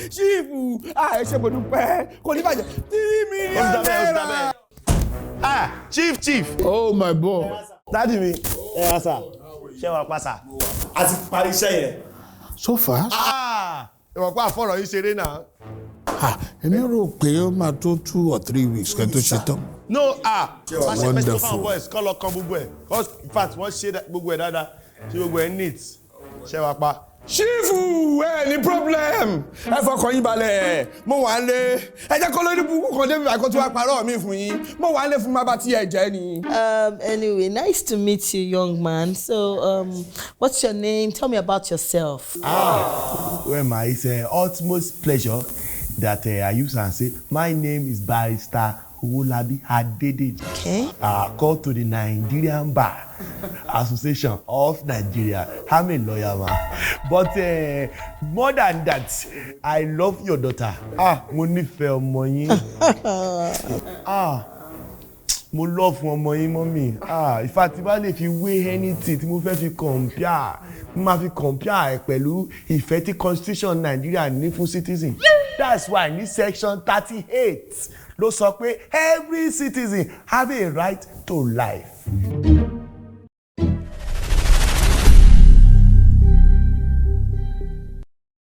Chief, ẹ ṣé mo dúpẹ́. Kò ní bàjẹ́. 3 million naira. Chief. Oh my boy. Daddy mi. Sir. Ṣé wàá pa sà? A ti parí iṣẹ́ yẹn. So fast? Ìwọ̀n pa àfọ̀rọ̀ yìí ṣeré náà. Èmi rò pé ó máa tó 2 or 3 weeks kẹ́ tó ṣe tán. No, wonderful. Boys, call up gbogbo ẹ̀. Because in fact, wọ́n ṣe gbogbo ẹ̀ dáadáa. Ṣé gbogbo ẹ̀ neat? Ṣé wàá pa? Ṣífù ní problem. Ẹ fọkàn yín balẹ̀. Mo wà ń lé. Ẹ jẹ́ kó lórí burúkú kan débi àkótó wa parọ́ mi fún yín. Mo wà ń lé fún má bá tí ẹ jẹ́ ni. Anyway, nice to meet you, young man. So, what's your name? Tell me about yourself. Well, it's an utmost pleasure that I use and say, my name is Barrister Owolabi Adedeji. Okay. Called to the Nigerian Bar Association of Nigeria. I'm a lawyer, man. But more than that, I love your daughter. Mo nífẹ̀ẹ́ ọmọ yín. Mo love ọmọ yín, mommy. In fact, if I lè fi weigh anything tí mo fẹ́ fi compare, mo máa fi compare pẹ̀lú ìfẹ́ tí Constitution Nigeria ní fún citizen. That's why ní section 38 ló sọ pé every citizen have a right to life,